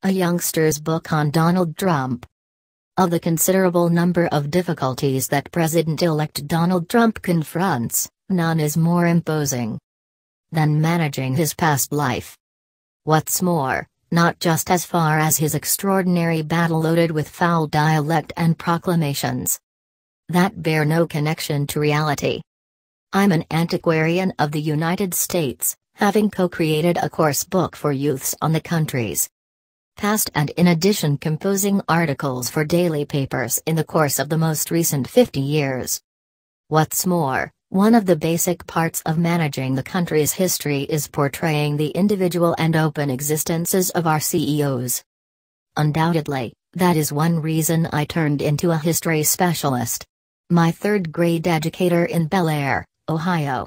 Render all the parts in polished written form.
a youngster's book on Donald Trump. Of the considerable number of difficulties that President-elect Donald Trump confronts, none is more imposing than managing his past life. What's more, not just as far as his extraordinary battle loaded with foul dialect and proclamations that bear no connection to reality. I'm an antiquarian of the United States, having co-created a course book for youths on the country's past and in addition composing articles for daily papers in the course of the most recent 50 years. What's more, one of the basic parts of managing the country's history is portraying the individual and open existences of our CEOs. Undoubtedly, that is one reason I turned into a history specialist. My third-grade educator in Bel Air, Ohio,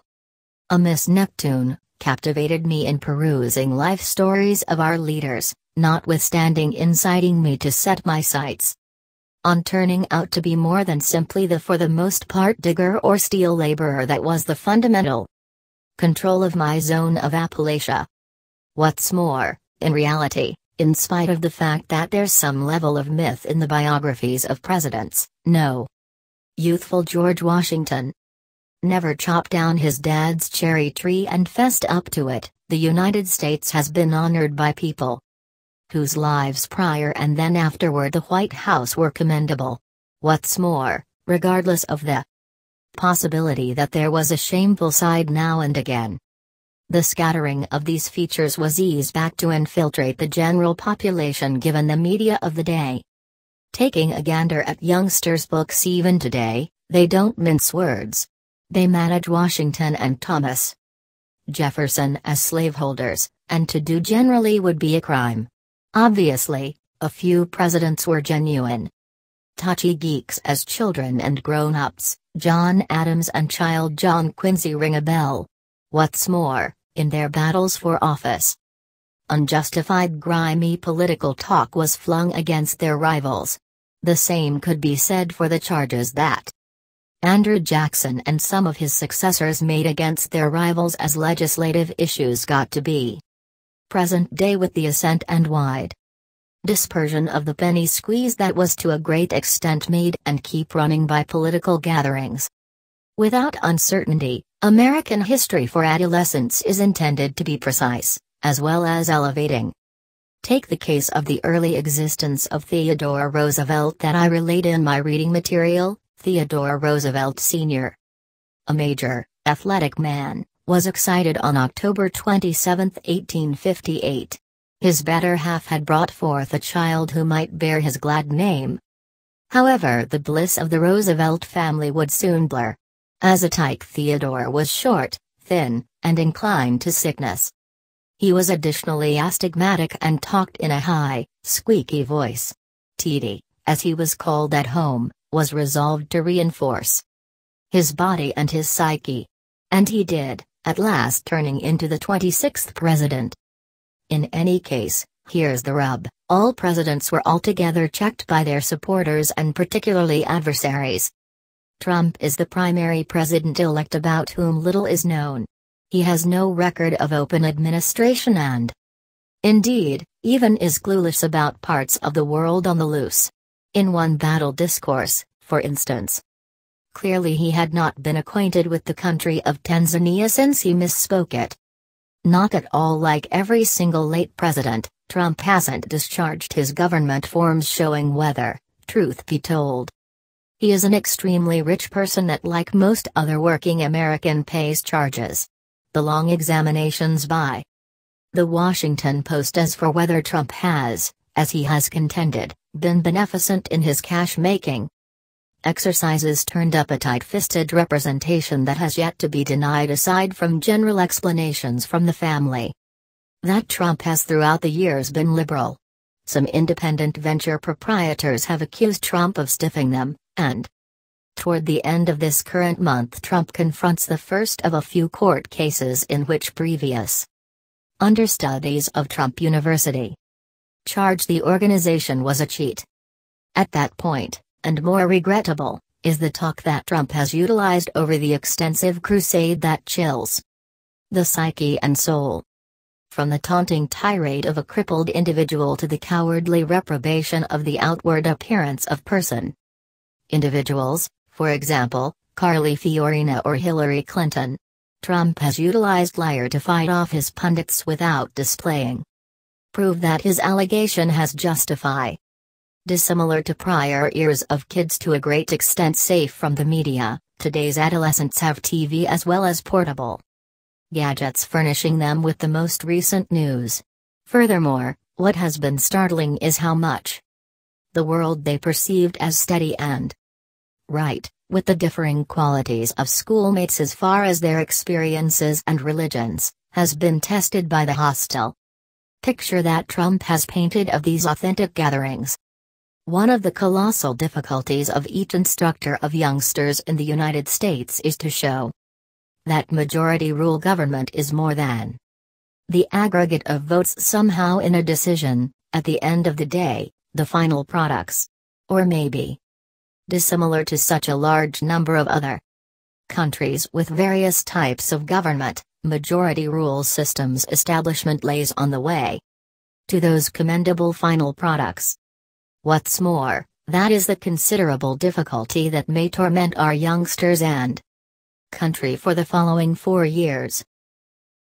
a Miss Neptune, captivated me in perusing life stories of our leaders, notwithstanding inciting me to set my sights on turning out to be more than simply the for the most part digger or steel laborer that was the fundamental control of my zone of Appalachia. What's more, in reality, in spite of the fact that there's some level of myth in the biographies of presidents, no youthful George Washington never chopped down his dad's cherry tree and fessed up to it. The United States has been honored by people whose lives prior and then afterward the White House were commendable. What's more, regardless of the possibility that there was a shameful side now and again, the scattering of these features was eased back to infiltrate the general population given the media of the day. Taking a gander at Youngster's books even today, they don't mince words. They manage Washington and Thomas Jefferson as slaveholders, and to do generally would be a crime. Obviously, a few presidents were genuine touchy geeks as children and grown-ups. John Adams and child John Quincy ring a bell. What's more, in their battles for office, unjustified grimy political talk was flung against their rivals. The same could be said for the charges that Andrew Jackson and some of his successors made against their rivals as legislative issues got to be present day with the assent and wide dispersion of the penny squeeze that was to a great extent made and keep running by political gatherings. Without uncertainty, American history for adolescents is intended to be precise, as well as elevating. Take the case of the early existence of Theodore Roosevelt that I relate in my reading material. Theodore Roosevelt Sr., a major, athletic man, was excited on October 27, 1858. His better half had brought forth a child who might bear his glad name. However, the bliss of the Roosevelt family would soon blur. As a tyke, Theodore was short, thin, and inclined to sickness. He was additionally astigmatic and talked in a high, squeaky voice. T.D., as he was called at home, was resolved to reinforce his body and his psyche. And he did, at last turning into the 26th president. In any case, here's the rub: all presidents were altogether checked by their supporters and particularly adversaries. Trump is the primary president-elect about whom little is known. He has no record of open administration and, indeed, even is clueless about parts of the world on the loose. In one battle discourse, for instance, clearly he had not been acquainted with the country of Tanzania since he misspoke it. Not at all like every single late president, Trump hasn't discharged his government forms showing whether, truth be told, he is an extremely rich person that, like most other working American, pays charges. The long examinations by the Washington Post as for whether Trump has, as he has contended, been beneficent in his cash-making exercises turned up a tight-fisted representation that has yet to be denied aside from general explanations from the family that Trump has throughout the years been liberal. Some independent venture proprietors have accused Trump of stiffing them, and toward the end of this current month Trump confronts the first of a few court cases in which previous understudies of Trump University charged the organization was a cheat. At that point, and more regrettable, is the talk that Trump has utilized over the extensive crusade that chills the psyche and soul From the taunting tirade of a crippled individual to the cowardly reprobation of the outward appearance of person. Individuals, for example, Carly Fiorina or Hillary Clinton. Trump has utilized liar to fight off his pundits without displaying prove that his allegation has justify. Dissimilar to prior years of kids to a great extent safe from the media, today's adolescents have TV as well as portable gadgets furnishing them with the most recent news. Furthermore, what has been startling is how much the world they perceived as steady and right, with the differing qualities of schoolmates as far as their experiences and religions, has been tested by the hostile picture that Trump has painted of these authentic gatherings. One of the colossal difficulties of each instructor of youngsters in the United States is to show that majority rule government is more than the aggregate of votes somehow in a decision, at the end of the day, the final products. Or maybe dissimilar to such a large number of other countries with various types of government, majority rule systems establishment lays on the way to those commendable final products. What's more, that is the considerable difficulty that may torment our youngsters and country for the following 4 years.